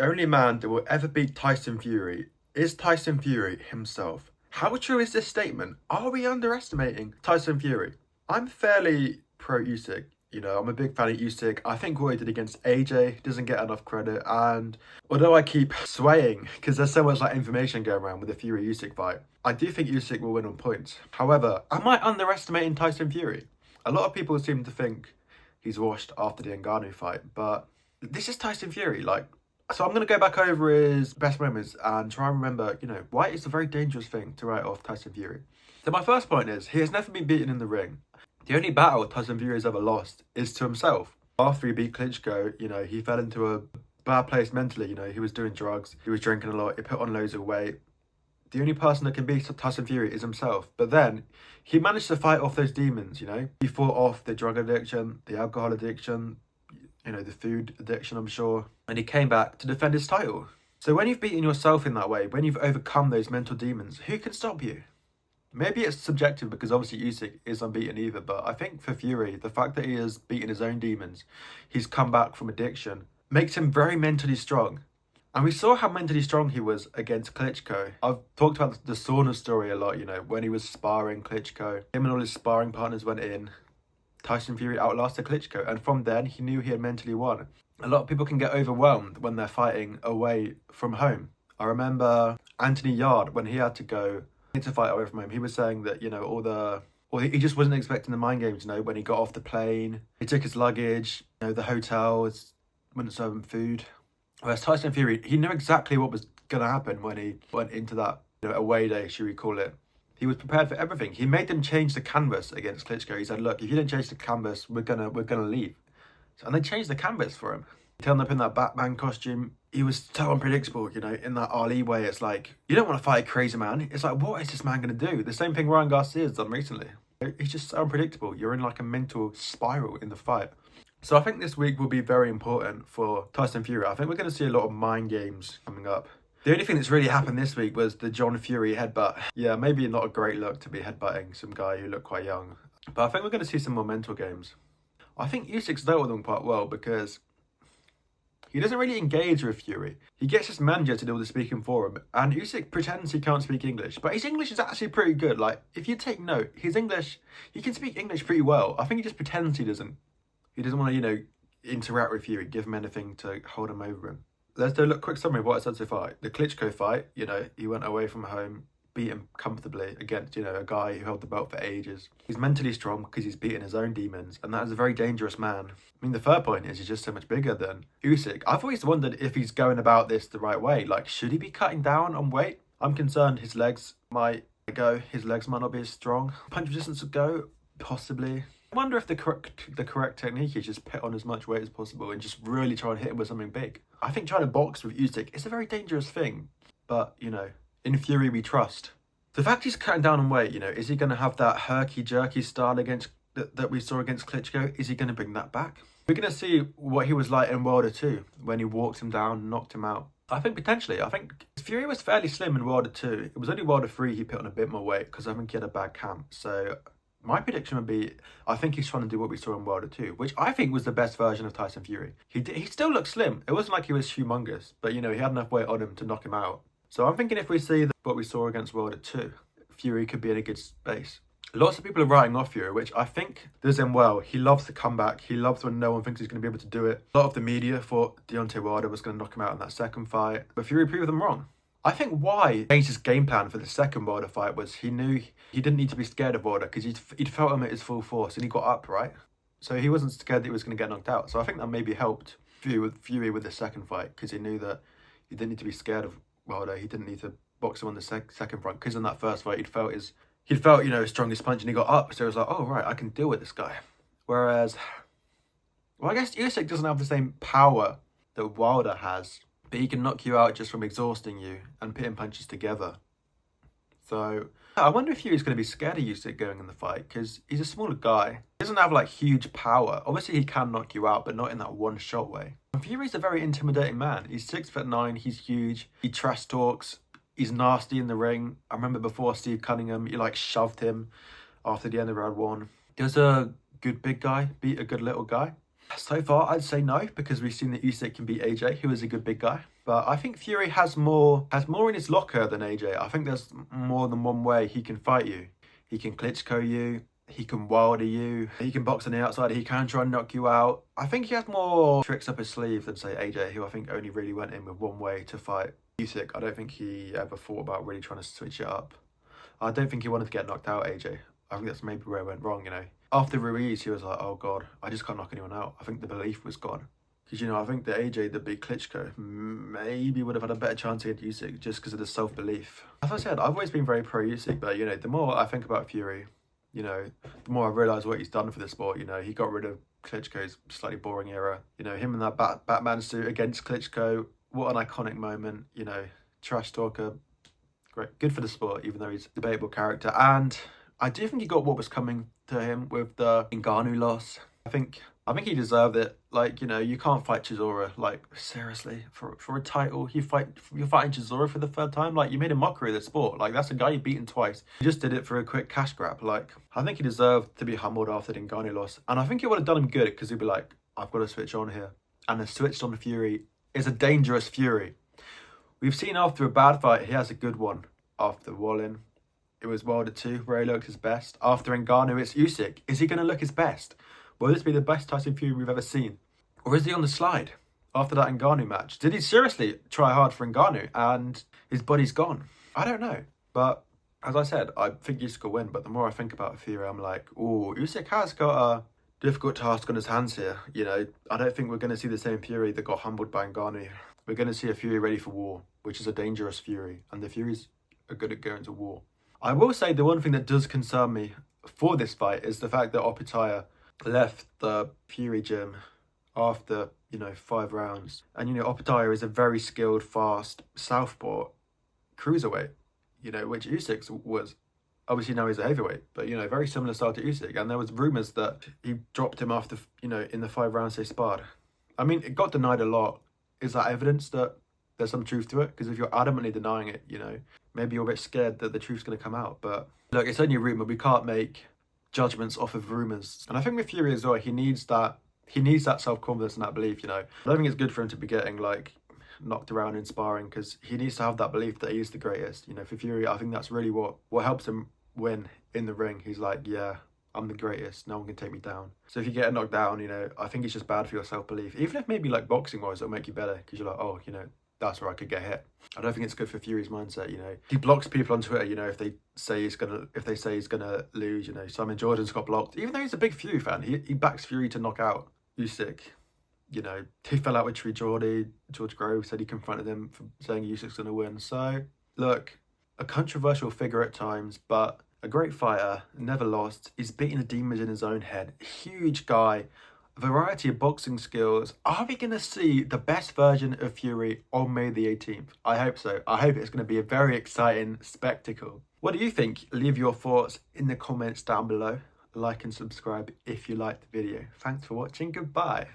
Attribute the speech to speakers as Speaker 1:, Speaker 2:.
Speaker 1: The only man that will ever beat Tyson Fury is Tyson Fury himself. How true is this statement? Are we underestimating Tyson Fury? I'm fairly pro Usyk. I'm a big fan of Usyk. I think what he did against AJ doesn't get enough credit. And although I keep swaying, because there's so much information going around with the Fury Usyk fight, I do think Usyk will win on points. However, am I underestimating Tyson Fury? A lot of people seem to think he's washed after the Ngannou fight, but this is Tyson Fury. So I'm going to go back over his best moments and try and remember, why it's a very dangerous thing to write off Tyson Fury. So my first point is, he has never been beaten in the ring. The only battle Tyson Fury has ever lost is to himself. After he beat Klitschko, he fell into a bad place mentally. He was doing drugs, he was drinking a lot, he put on loads of weight. The only person that can beat Tyson Fury is himself. But then, he managed to fight off those demons, He fought off the drug addiction, the alcohol addiction, the food addiction, I'm sure. And he came back to defend his title. So when you've beaten yourself in that way, when you've overcome those mental demons, who can stop you? Maybe it's subjective because obviously Usyk is unbeaten either, but I think for Fury, the fact that he has beaten his own demons, he's come back from addiction, makes him very mentally strong. And we saw how mentally strong he was against Klitschko. I've talked about the sauna story a lot, when he was sparring Klitschko. Him and all his sparring partners went in. Tyson Fury outlasted Klitschko, and from then, he knew he had mentally won. A lot of people can get overwhelmed when they're fighting away from home. I remember Anthony Yard, when he had to go to fight away from home, he was saying that, he just wasn't expecting the mind games, when he got off the plane, he took his luggage, the hotels wouldn't serve him food. Whereas Tyson Fury, he knew exactly what was going to happen when he went into that away day, should we call it. He was prepared for everything. He made them change the canvas against Klitschko. He said, look, if you don't change the canvas, we're gonna leave. And they changed the canvas for him. He turned up in that Batman costume. He was so unpredictable, in that Ali way. It's like, you don't want to fight a crazy man. It's like, what is this man going to do? The same thing Ryan Garcia's done recently. He's just so unpredictable. You're in like a mental spiral in the fight. So I think this week will be very important for Tyson Fury. I think we're going to see a lot of mind games coming up. The only thing that's really happened this week was the John Fury headbutt. Yeah, maybe not a great look to be headbutting some guy who looked quite young. But I think we're going to see some more mental games. I think Usyk's dealt with them quite well because he doesn't really engage with Fury. He gets his manager to do all the speaking for him, and Usyk pretends he can't speak English. But his English is actually pretty good. If you take note, his English, he can speak English pretty well. I think he just pretends he doesn't. He doesn't want to, interact with Fury, give him anything to hold him over him. Let's do a quick summary of what I said so far. The Klitschko fight, he went away from home, beat him comfortably against, a guy who held the belt for ages. He's mentally strong because he's beaten his own demons, and that is a very dangerous man. I mean, the third point is he's just so much bigger than Usyk. I've always wondered if he's going about this the right way. Should he be cutting down on weight? I'm concerned his legs might go. His legs might not be as strong. Punch resistance would go, possibly. I wonder if the correct technique is just put on as much weight as possible and just really try and hit him with something big. I think trying to box with Usyk is a very dangerous thing. But, in Fury we trust. The fact he's cutting down on weight, is he going to have that herky-jerky style that we saw against Klitschko? Is he going to bring that back? We're going to see what he was like in Wilder 2 when he walked him down and knocked him out. I think potentially. I think Fury was fairly slim in Wilder 2. It was only Wilder 3 he put on a bit more weight because I think he had a bad camp. So my prediction would be, I think he's trying to do what we saw in Wilder 2, which I think was the best version of Tyson Fury. He still looked slim. It wasn't like he was humongous, but, he had enough weight on him to knock him out. So I'm thinking if we see what we saw against Wilder 2, Fury could be in a good space. Lots of people are writing off Fury, which I think does him well. He loves to come back. He loves when no one thinks he's going to be able to do it. A lot of the media thought Deontay Wilder was going to knock him out in that second fight, but Fury proved them wrong. I think why he changed his game plan for the second Wilder fight was he knew he didn't need to be scared of Wilder because he'd felt him at his full force and he got up, right? So he wasn't scared that he was going to get knocked out. So I think that maybe helped Fury with the second fight because he knew that he didn't need to be scared of Wilder. He didn't need to box him on the second front because in that first fight he'd felt his strongest punch and he got up. So it was like, oh, right, I can deal with this guy. Whereas, I guess Usyk doesn't have the same power that Wilder has. But he can knock you out just from exhausting you and pitting punches together. So I wonder if Fury's going to be scared of Usyk going in the fight because he's a smaller guy. He doesn't have huge power. Obviously he can knock you out, but not in that one shot way. And Fury's a very intimidating man. He's 6'9", he's huge. He trash talks. He's nasty in the ring. I remember before Steve Cunningham, he shoved him after the end of round 1. Does a good big guy beat a good little guy? So far, I'd say no, because we've seen that Usyk can beat AJ, who is a good big guy. But I think Fury has more in his locker than AJ. I think there's more than one way he can fight you. He can Klitschko you, he can Wilder you, he can box on the outside, he can try and knock you out. I think he has more tricks up his sleeve than, say, AJ, who I think only really went in with one way to fight Usyk. I don't think he ever thought about really trying to switch it up. I don't think he wanted to get knocked out, AJ. I think that's maybe where it went wrong, you know. After Ruiz, he was like, oh God, I just can't knock anyone out. I think the belief was gone. Because, you know, I think that AJ, the big Klitschko, maybe would have had a better chance against Usyk just because of the self-belief. As I said, I've always been very pro-Usyk, but, you know, the more I think about Fury, you know, the more I realise what he's done for the sport. You know, he got rid of Klitschko's slightly boring era. You know, him in that Batman suit against Klitschko, what an iconic moment. You know, trash talker, great, good for the sport, even though he's a debatable character. And I do think he got what was coming to him with the Ngannou loss. I think he deserved it. Like, you know, you can't fight Chisora. Like, seriously, for a title, you're fighting Chisora for the third time. Like, you made a mockery of the sport. Like, that's a guy you've beaten twice. You just did it for a quick cash grab. Like, I think he deserved to be humbled after the Ngannou loss, and I think it would have done him good because he'd be like, I've got to switch on here, and the switched on Fury is a dangerous Fury. We've seen after a bad fight, he has a good one. After Wallin, it was Wilder 2, where he looked his best. After Ngannou, it's Usyk. Is he going to look his best? Will this be the best Tyson Fury we've ever seen? Or is he on the slide after that Ngannou match? Did he seriously try hard for Ngannou and his body's gone? I don't know. But as I said, I think Usyk will win. But the more I think about Fury, I'm like, ooh, Usyk has got a difficult task on his hands here. You know, I don't think we're going to see the same Fury that got humbled by Ngannou. We're going to see a Fury ready for war, which is a dangerous Fury. And the Furies are good at going to war. I will say the one thing that does concern me for this fight is the fact that Opetaya left the Fury gym after, you know, 5 rounds. And, you know, Opetaya is a very skilled, fast southpaw cruiserweight, you know, which Usyk was. Obviously now he's a heavyweight, but, you know, very similar style to Usyk. And there was rumours that he dropped him after, you know, in the 5 rounds they sparred. I mean, it got denied a lot. Is that evidence that there's some truth to it? Because if you're adamantly denying it, you know, maybe you're a bit scared that the truth's going to come out. But look, it's only a rumour. We can't make judgments off of rumours. And I think with Fury as well, he needs that self-confidence and that belief, you know. I don't think it's good for him to be getting, like, knocked around in sparring, because he needs to have that belief that he is the greatest. You know, for Fury, I think that's really what helps him win in the ring. He's like, yeah, I'm the greatest, no one can take me down. So if you get knocked down, you know, I think it's just bad for your self-belief. Even if maybe, like, boxing-wise, it'll make you better, because you're like, oh, you know, that's where I could get hit. I don't think it's good for Fury's mindset, you know. He blocks people on Twitter, you know, if they say he's gonna lose, you know. Simon Jordan's got blocked. Even though he's a big Fury fan, he backs Fury to knock out Usyk. You know, he fell out with George Grove said he confronted him for saying Usyk's gonna win. So, look, a controversial figure at times, but a great fighter, never lost. He's beating the demons in his own head. Huge guy. Variety of boxing skills. Are we going to see the best version of Fury on May the 18th? I hope so. I hope it's going to be a very exciting spectacle. What do you think? Leave your thoughts in the comments down below. Like and subscribe if you liked the video. Thanks for watching. Goodbye.